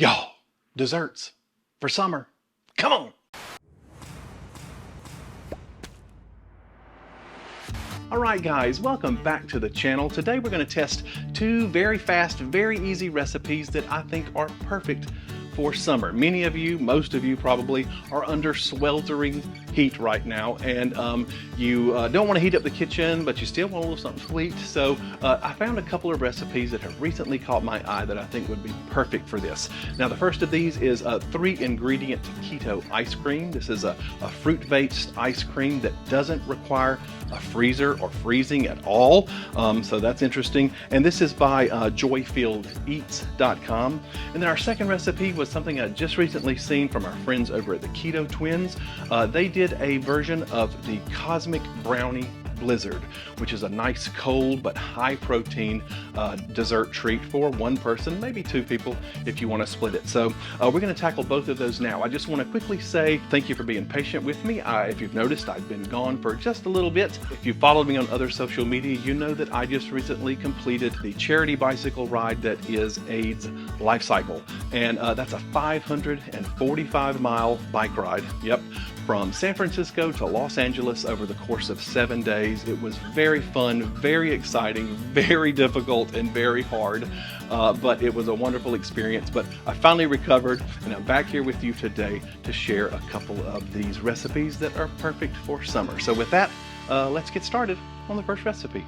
Y'all, desserts for summer. Come on. All right, guys, welcome back to the channel. Today we're going to test two very fast, very easy recipes that I think are perfect for summer. Many of you, most of you probably, are under sweltering heat right now, and you don't want to heat up the kitchen, but you still want a little something sweet. So I found a couple of recipes that have recently caught my eye that I think would be perfect for this. Now, the first of these is a 3-ingredient keto ice cream. This is a fruit-based ice cream that doesn't require a freezer or freezing at all. So that's interesting. And this is by joyfieldeats.com. And then our second recipe was something I just recently seen from our friends over at the Keto Twins. They did a version of the Cosmic Brownie Blizzard, which is a nice cold but high protein dessert treat for one person, maybe two people if you want to split it. So we're going to tackle both of those now. I just want to quickly say thank you for being patient with me. If you've noticed, I've been gone for just a little bit. If you followed me on other social media, you know that I just recently completed the charity bicycle ride that is AIDS Life Cycle, and that's a 545-mile bike ride. Yep. From San Francisco to Los Angeles over the course of 7 days. It was very fun, very exciting, very difficult, and very hard, but it was a wonderful experience. But I finally recovered, and I'm back here with you today to share a couple of these recipes that are perfect for summer. So with that, let's get started on the first recipe.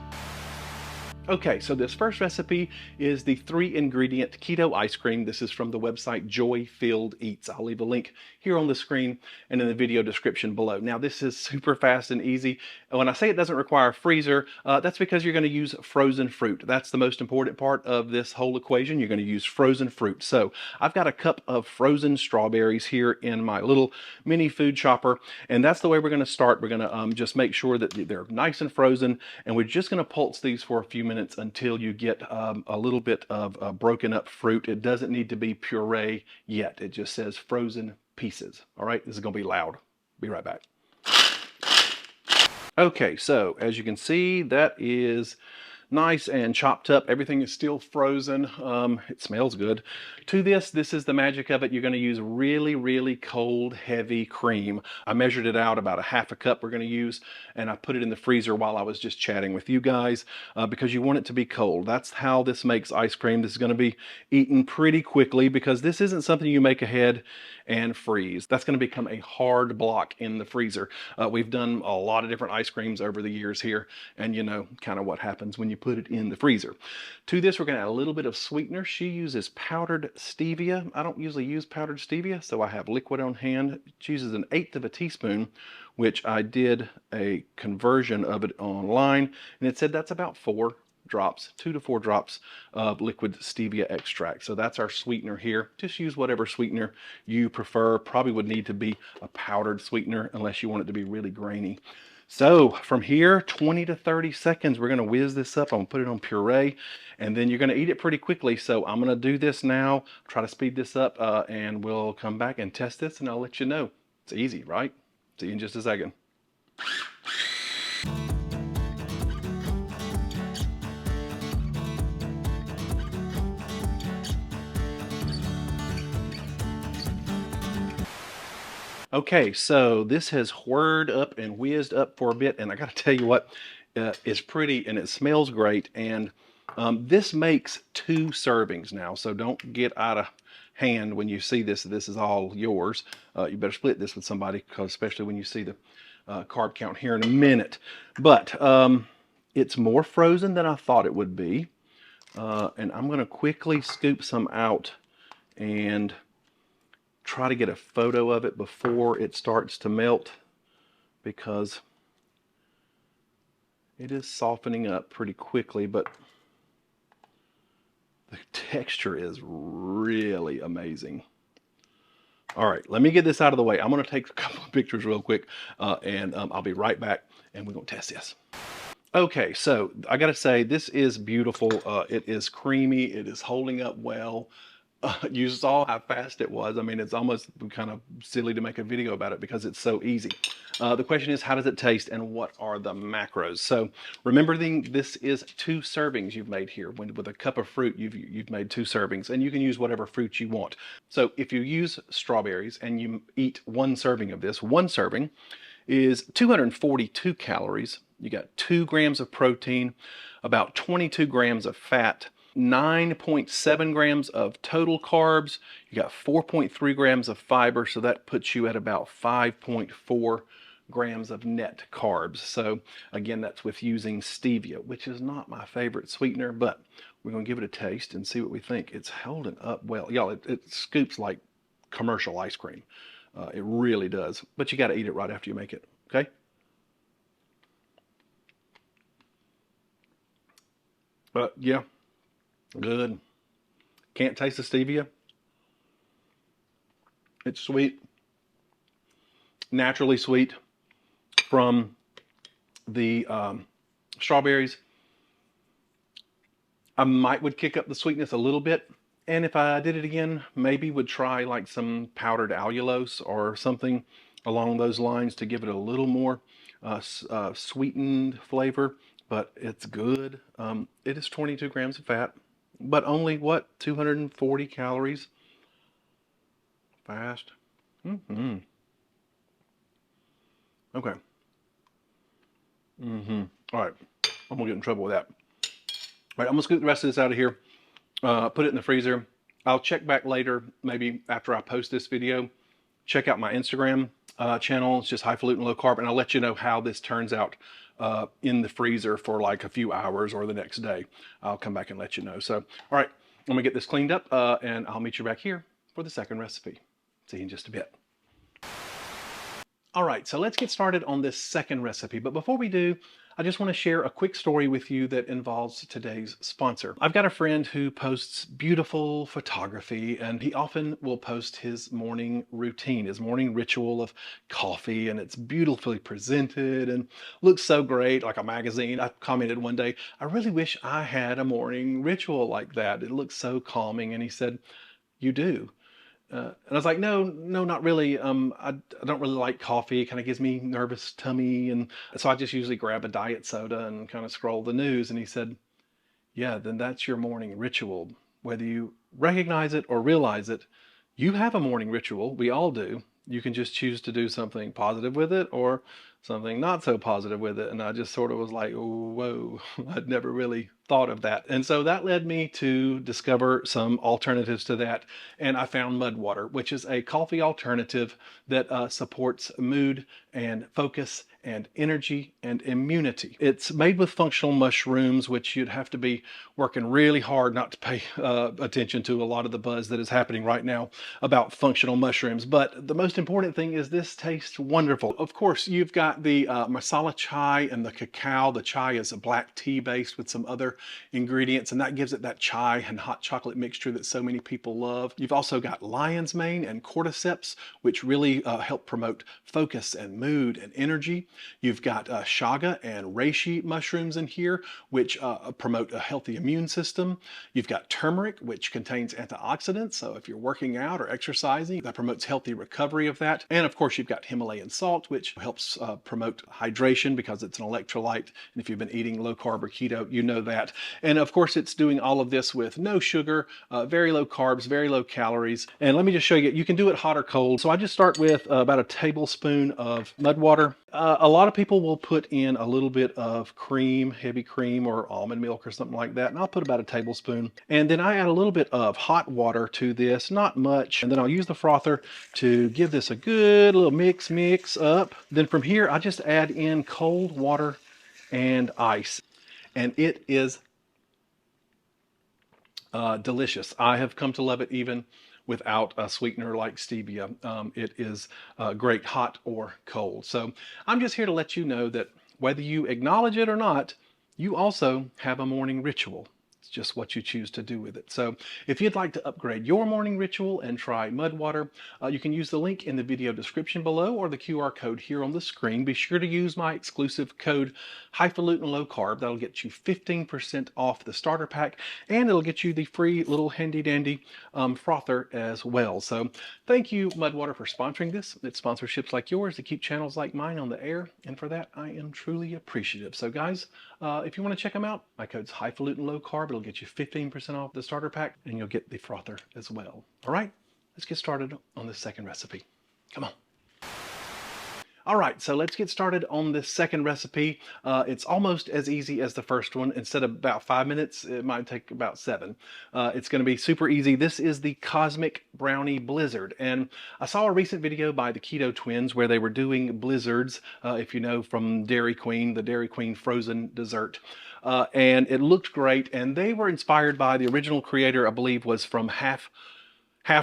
Okay, so this first recipe is the 3-ingredient keto ice cream. This is from the website Joy Filled Eats. I'll leave a link here on the screen and in the video description below. Now, this is super fast and easy. When I say it doesn't require a freezer, that's because you're going to use frozen fruit. That's the most important part of this whole equation. You're going to use frozen fruit. So I've got a cup of frozen strawberries here in my little mini food chopper, and that's the way we're going to start. We're going to just make sure that they're nice and frozen, and we're just going to pulse these for a few minutes until you get a little bit of broken up fruit. It doesn't need to be puree yet. It just says frozen pieces. All right, this is going to be loud. Be right back. Okay, so as you can see, that is nice and chopped up. Everything is still frozen. It smells good. To this is the magic of it. You're going to use really, really cold, heavy cream. I measured it out, about a half a cup we're going to use, and I put it in the freezer while I was just chatting with you guys because you want it to be cold. That's how this makes ice cream. This is going to be eaten pretty quickly because this isn't something you make ahead and freeze. That's going to become a hard block in the freezer. We've done a lot of different ice creams over the years here, and you know kind of what happens when you put it in the freezer. To this, we're going to add a little bit of sweetener. She uses powdered stevia. I don't usually use powdered stevia, so I have liquid on hand. She uses 1/8 of a teaspoon, which I did a conversion of it online, and it said that's about 4 drops, 2 to 4 drops of liquid stevia extract. So that's our sweetener here. Just use whatever sweetener you prefer. Probably would need to be a powdered sweetener unless you want it to be really grainy. So from here, 20 to 30 seconds, we're going to whiz this up. I'm going to put it on puree, and then you're going to eat it pretty quickly. So I'm going to do this now, try to speed this up, and we'll come back and test this, and I'll let you know. It's easy, right? See you in just a second. Okay, so this has whirred up and whizzed up for a bit, and I got to tell you what, it's pretty and it smells great, and this makes 2 servings now, so don't get out of hand when you see this. This is all yours. You better split this with somebody, because especially when you see the carb count here in a minute. But it's more frozen than I thought it would be, and I'm going to quickly scoop some out and try to get a photo of it before it starts to melt, because it is softening up pretty quickly, but the texture is really amazing. All right, let me get this out of the way. I'm going to take a couple of pictures real quick, and I'll be right back, and we're going to test this. Okay, so I got to say, this is beautiful. It is creamy. It is holding up well. You saw how fast it was. I mean, it's almost kind of silly to make a video about it because it's so easy. The question is, how does it taste and what are the macros? So remember, this is 2 servings you've made here. With a cup of fruit, you've made 2 servings, and you can use whatever fruit you want. So if you use strawberries and you eat 1 serving of this, 1 serving is 242 calories. You got 2 grams of protein, about 22 grams of fat, 9.7 grams of total carbs. You got 4.3 grams of fiber, so that puts you at about 5.4 grams of net carbs. So again, that's with using stevia, which is not my favorite sweetener, but we're going to give it a taste and see what we think. It's holding up well. Y'all, it scoops like commercial ice cream. It really does. But you got to eat it right after you make it, okay? But yeah, good. Can't taste the stevia. It's sweet, naturally sweet from the strawberries. I would kick up the sweetness a little bit. And if I did it again, maybe would try like some powdered allulose or something along those lines to give it a little more sweetened flavor. But it's good. It is 22 grams of fat, but only what, 240 calories? Fast. Mm-hmm. Okay. Mm-hmm. All right. I'm gonna get in trouble with that. All right, I'm gonna scoop the rest of this out of here, put it in the freezer. I'll check back later, maybe after I post this video. Check out my Instagram channel. It's just Highfalutin Low Carb, and I'll let you know how this turns out in the freezer for like a few hours or the next day. I'll come back and let you know. So, all right, I'm gonna get this cleaned up, and I'll meet you back here for the second recipe. See you in just a bit. All right, so let's get started on this second recipe. But before we do, I just want to share a quick story with you that involves today's sponsor. I've got a friend who posts beautiful photography, and he often will post his morning routine, his morning ritual of coffee, and it's beautifully presented and looks so great, like a magazine. I commented one day, I really wish I had a morning ritual like that. It looks so calming. And he said, you do. And I was like, no, not really. I don't really like coffee. It kind of gives me nervous tummy. And so I just usually grab a diet soda and kind of scroll the news. And he said, yeah, then that's your morning ritual. Whether you recognize it or realize it, you have a morning ritual. We all do. You can just choose to do something positive with it or something not so positive with it. And I just sort of was like, oh, whoa, I'd never really thought of that. And so that led me to discover some alternatives to that. And I found Mud Water, which is a coffee alternative that supports mood and focus and energy and immunity. It's made with functional mushrooms, which you'd have to be working really hard not to pay attention to a lot of the buzz that is happening right now about functional mushrooms. But the most important thing is this tastes wonderful. Of course, you've got the masala chai and the cacao. The chai is a black tea based with some other ingredients, and that gives it that chai and hot chocolate mixture that so many people love. You've also got lion's mane and cordyceps, which really help promote focus and mood and energy. You've got chaga and reishi mushrooms in here, which promote a healthy immune system. You've got turmeric, which contains antioxidants. So if you're working out or exercising, that promotes healthy recovery of that. And of course, you've got Himalayan salt, which helps promote hydration because it's an electrolyte. And if you've been eating low carb or keto, you know that. And of course, it's doing all of this with no sugar, very low carbs, very low calories. And let me just show you, you can do it hot or cold. So I just start with about a tablespoon of mud water. A lot of people will put in a little bit of cream, heavy cream or almond milk or something like that. And I'll put about a tablespoon. And then I add a little bit of hot water to this, not much. And then I'll use the frother to give this a good little mix up. Then from here, I just add in cold water and ice. And it is delicious. I have come to love it even without a sweetener like stevia. It is great hot or cold. So I'm just here to let you know that whether you acknowledge it or not, you also have a morning ritual. It's just what you choose to do with it. So if you'd like to upgrade your morning ritual and try mud water, you can use the link in the video description below or the QR code here on the screen. Be sure to use my exclusive code Highfalutin Low Carb. That'll get you 15% off the starter pack, and it'll get you the free little handy dandy frother as well. So thank you, Mudwater, for sponsoring this. It's sponsorships like yours that keep channels like mine on the air, and for that I am truly appreciative. So guys, if you want to check them out, my code's Highfalutin Low Carb. It'll get you 15% off the starter pack, and you'll get the frother as well. All right, let's get started on the second recipe. Come on. All right, so let's get started on this second recipe. It's almost as easy as the first one. Instead of about 5 minutes, it might take about 7. It's going to be super easy. This is the Cosmic Brownie Blizzard. And I saw a recent video by the Keto Twins where they were doing blizzards, if you know, from Dairy Queen, the Dairy Queen frozen dessert. And it looked great. And they were inspired by the original creator, I believe, was from Half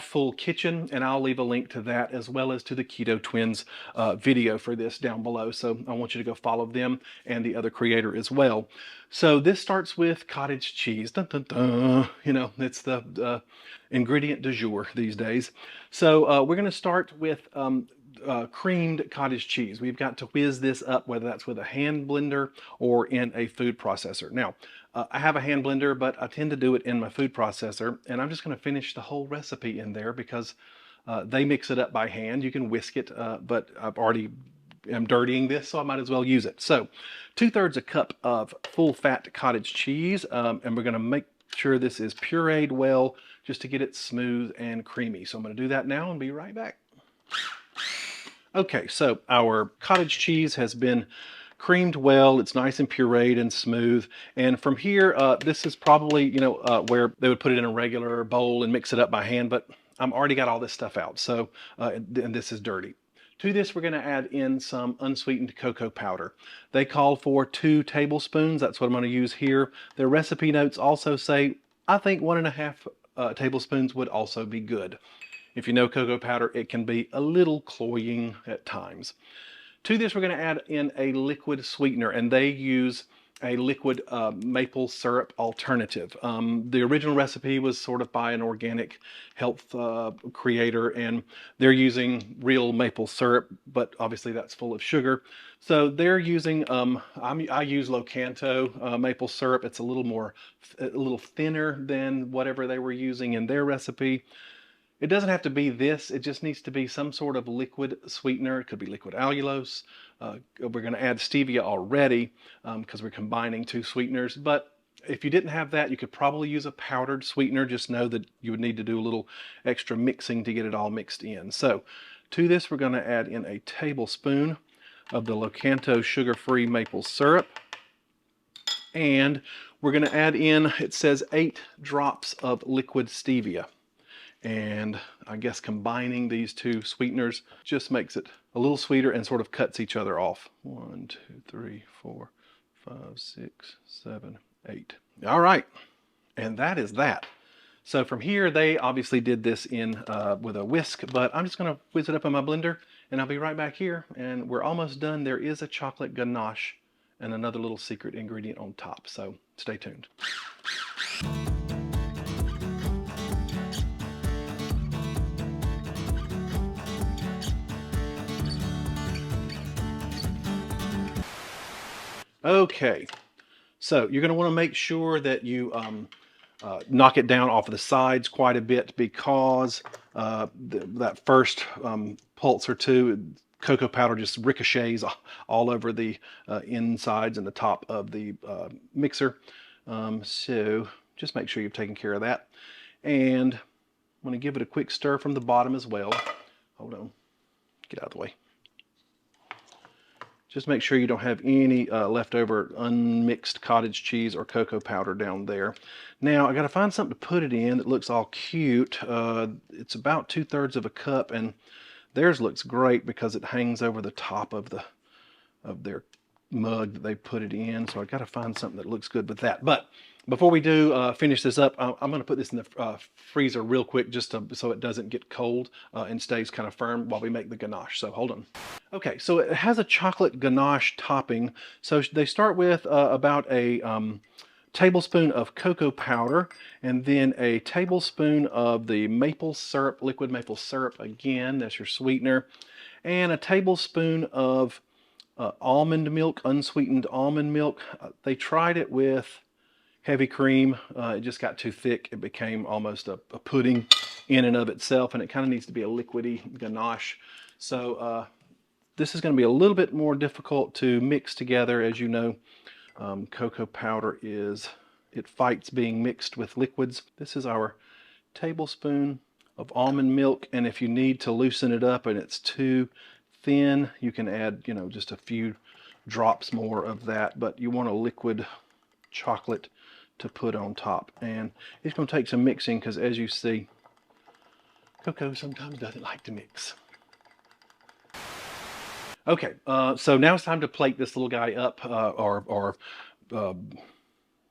Full Kitchen, and I'll leave a link to that as well as to the Keto Twins video for this down below. So I want you to go follow them and the other creator as well. So this starts with cottage cheese. Dun, dun, dun. You know, it's the ingredient du jour these days. So we're going to start with creamed cottage cheese. We've got to whiz this up, whether that's with a hand blender or in a food processor. Now, I have a hand blender, but I tend to do it in my food processor, and I'm just going to finish the whole recipe in there because they mix it up by hand. You can whisk it, but I've already am dirtying this, so I might as well use it. So 2/3 a cup of full fat cottage cheese, and we're going to make sure this is pureed well just to get it smooth and creamy. So I'm going to do that now and be right back. Okay, so our cottage cheese has been creamed well. It's nice and pureed and smooth. And from here, this is probably, you know, where they would put it in a regular bowl and mix it up by hand, but I'm already got all this stuff out. So, and this is dirty. To this, we're going to add in some unsweetened cocoa powder. They call for 2 tablespoons. That's what I'm going to use here. Their recipe notes also say, I think 1.5 tablespoons would also be good. If you know cocoa powder, it can be a little cloying at times. To this, we're going to add in a liquid sweetener, and they use a liquid maple syrup alternative. The original recipe was sort of by an organic health creator, and they're using real maple syrup, but obviously that's full of sugar. So they're using, I use Locanto maple syrup. It's a little thinner than whatever they were using in their recipe. It doesn't have to be this, it just needs to be some sort of liquid sweetener. It could be liquid allulose. We're going to add stevia already because we're combining 2 sweeteners. But if you didn't have that, you could probably use a powdered sweetener. Just know that you would need to do a little extra mixing to get it all mixed in. So to this, we're going to add in a tablespoon of the Locanto sugar-free maple syrup. And we're going to add in, it says 8 drops of liquid stevia. And I guess combining these 2 sweeteners just makes it a little sweeter and sort of cuts each other off. 1, 2, 3, 4, 5, 6, 7, 8. All right, and that is that. So from here, they obviously did this in with a whisk, but I'm just going to whiz it up in my blender, and I'll be right back here. And we're almost done. There is a chocolate ganache and another little secret ingredient on top, so stay tuned. Okay, so you're going to want to make sure that you knock it down off of the sides quite a bit because that first pulse or 2, cocoa powder just ricochets all over the insides and the top of the mixer. So just make sure you've taken care of that. And I'm going to give it a quick stir from the bottom as well. Hold on, get out of the way. Just make sure you don't have any leftover unmixed cottage cheese or cocoa powder down there. Now, I got to find something to put it in that looks all cute. It's about 2/3 of a cup, and theirs looks great because it hangs over the top of their mug that they put it in. So I got to find something that looks good with that. But before we do finish this up, I'm going to put this in the freezer real quick just so it doesn't get cold and stays kind of firm while we make the ganache. So hold on. Okay, so it has a chocolate ganache topping. So they start with about a tablespoon of cocoa powder, and then a tablespoon of the maple syrup, liquid maple syrup. Again, that's your sweetener, and a tablespoon of almond milk, unsweetened almond milk. They tried it with heavy cream. It just got too thick. It became almost a pudding in and of itself, and it kind of needs to be a liquidy ganache. So this is going to be a little bit more difficult to mix together. As you know, cocoa powder it fights being mixed with liquids. This is our tablespoon of almond milk, and if you need to loosen it up and it's too thin, you can add, just a few drops more of that, but you want a liquid chocolate to put on top. And it's going to take some mixing because, as you see, cocoa sometimes doesn't like to mix. Okay, so now it's time to plate this little guy up, or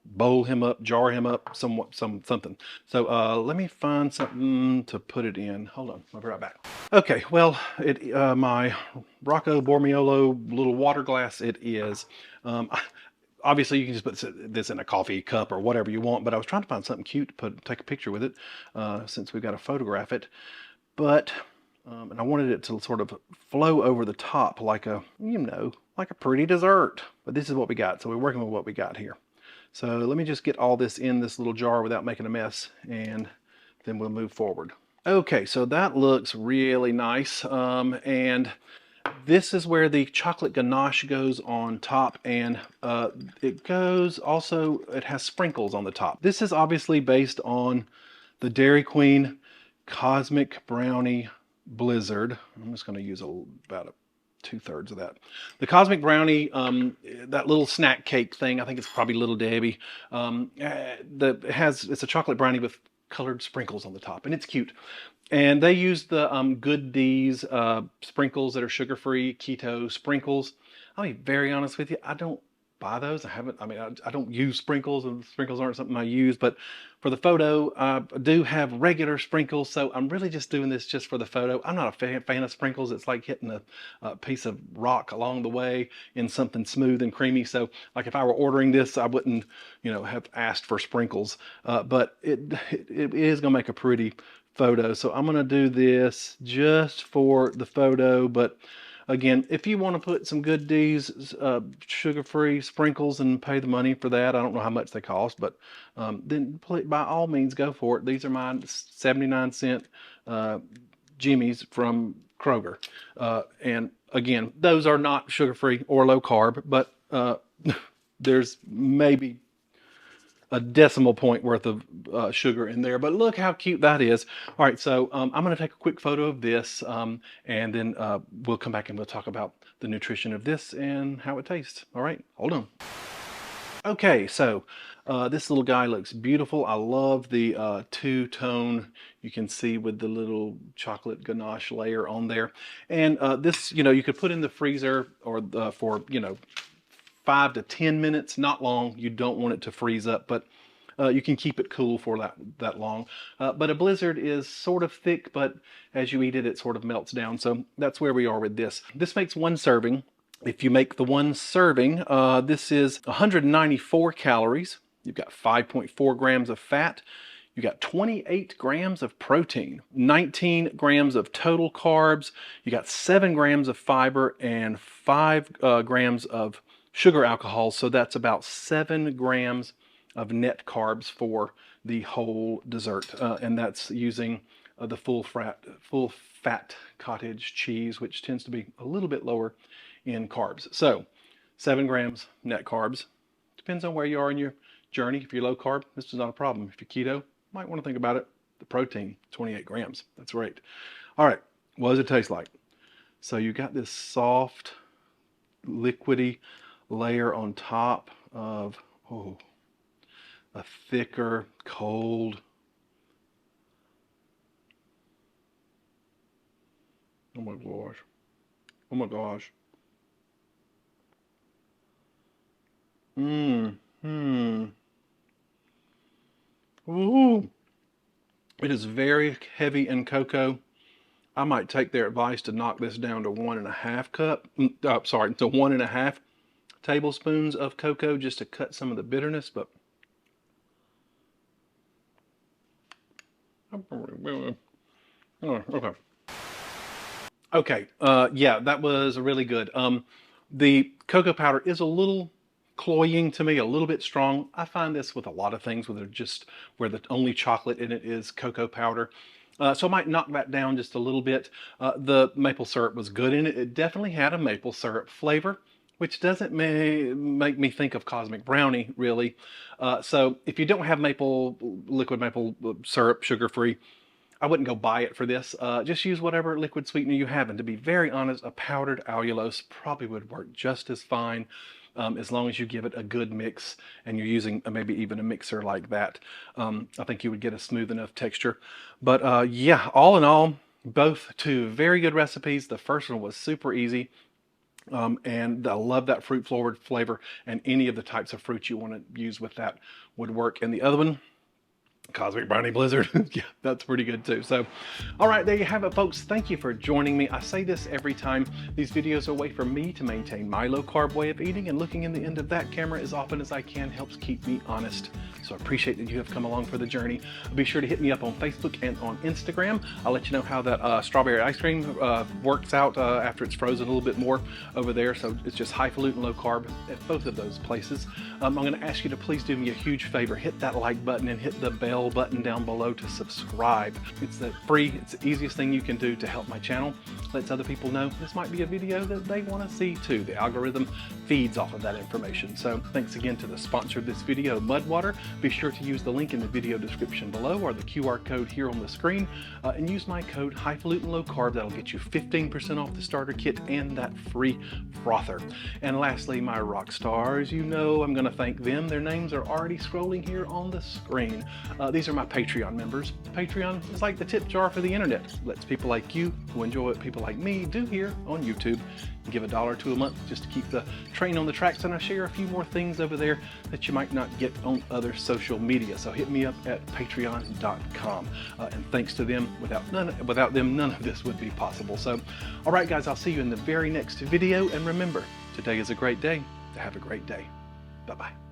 bowl him up, jar him up, something. So let me find something to put it in. Hold on, I'll be right back. Okay, well, my Rocco Bormiolo little water glass it is. Obviously, you can just put this in a coffee cup or whatever you want, but I was trying to find something cute to take a picture with it, since we've got to photograph it. But and I wanted it to sort of flow over the top like a pretty dessert. But this is what we got, so we're working with what we got here. So let me just get all this in this little jar without making a mess, and then we'll move forward. Okay, so that looks really nice, and this is where the chocolate ganache goes on top, and it has sprinkles on the top. This is obviously based on the Dairy Queen Cosmic Brownie Blizzard. I'm just going to use about 2/3 of that. The Cosmic Brownie, that little snack cake thing, I think it's probably Little Debbie. It's a chocolate brownie with colored sprinkles on the top, and it's cute. And they use the Good D's sprinkles that are sugar-free, keto sprinkles. I'll be very honest with you, I don't buy those. I don't use sprinkles, and sprinkles aren't something I use, but for the photo, I do have regular sprinkles, so I'm really just doing this just for the photo. I'm not a fan of sprinkles. It's like hitting a piece of rock along the way in something smooth and creamy. So like if I were ordering this, I wouldn't, have asked for sprinkles, but it is gonna make a pretty photo. So I'm gonna do this just for the photo, but again, if you want to put some Good D's sugar-free sprinkles and pay the money for that, I don't know how much they cost, but then by all means go for it. These are my 79-cent Jimmy's from Kroger. And again, those are not sugar-free or low carb, but there's maybe a decimal point worth of sugar in there, but look how cute that is. All right, so I'm going to take a quick photo of this, and then we'll come back and we'll talk about the nutrition of this and how it tastes. All right, hold on. Okay, so this little guy looks beautiful. I love the two-tone, you can see with the little chocolate ganache layer on there. And this, you could put in the freezer or for, 5 to 10 minutes, not long. You don't want it to freeze up, but you can keep it cool for that long. But a Blizzard is sort of thick, but as you eat it, it sort of melts down. So that's where we are with this. This makes one serving. If you make the one serving, this is 194 calories. You've got 5.4 grams of fat. You got 28 grams of protein, 19 grams of total carbs. You got 7 grams of fiber and 5 grams of sugar alcohol, so that's about 7 grams of net carbs for the whole dessert, and that's using the full fat cottage cheese, which tends to be a little bit lower in carbs. So 7 grams net carbs. Depends on where you are in your journey. If you're low carb, this is not a problem. If you're keto, you might want to think about it. The protein, 28 grams. That's great. All right, what does it taste like? So you got this soft, liquidy layer on top of a thicker, cold, oh my gosh, ooh, it is very heavy in cocoa. I might take their advice to knock this down to 1.5 tablespoons of cocoa just to cut some of the bitterness, but Oh, okay. Okay, yeah, that was really good. The cocoa powder is a little cloying to me, a little bit strong. I find this with a lot of things where the only chocolate in it is cocoa powder. So I might knock that down just a little bit. The maple syrup was good in it. It definitely had a maple syrup flavor, which doesn't make me think of Cosmic Brownie, really. So if you don't have liquid maple syrup, sugar-free, I wouldn't go buy it for this. Just use whatever liquid sweetener you have. And to be very honest, a powdered allulose probably would work just as fine, as long as you give it a good mix and you're using maybe even a mixer like that. I think you would get a smooth enough texture. But yeah, all in all, both two very good recipes. The first one was super easy. And I love that fruit forward flavor, and any of the types of fruit you want to use with that would work. And the other one, Cosmic Brownie Blizzard. Yeah, that's pretty good too. So, all right, there you have it, folks. Thank you for joining me. I say this every time. These videos are a way for me to maintain my low carb way of eating, and looking in the end of that camera as often as I can helps keep me honest. So I appreciate that you have come along for the journey. Be sure to hit me up on Facebook and on Instagram. I'll let you know how that strawberry ice cream works out after it's frozen a little bit more over there. So it's just Highfalutin low carb at both of those places. I'm going to ask you to please do me a huge favor. Hit that like button and hit the bell button down below to subscribe. It's the easiest thing you can do to help my channel. Lets other people know this might be a video that they want to see too. The algorithm feeds off of that information. So thanks again to the sponsor of this video, Mudwater. Be sure to use the link in the video description below or the QR code here on the screen, and use my code Highfalutin Low Carb. That'll get you 15% off the starter kit and that free frother. And lastly, my rock stars, you know I'm going to thank them. Their names are already scrolling here on the screen. These are my Patreon members. Patreon is like the tip jar for the internet. It lets people like you who enjoy what people like me do here on YouTube give $1 or $2 a month just to keep the train on the tracks, and I share a few more things over there that you might not get on other social media. So hit me up at patreon.com, and thanks to them, without them, none of this would be possible. So, all right, guys, I'll see you in the very next video, and remember, today is a great day to have a great day. Bye-bye.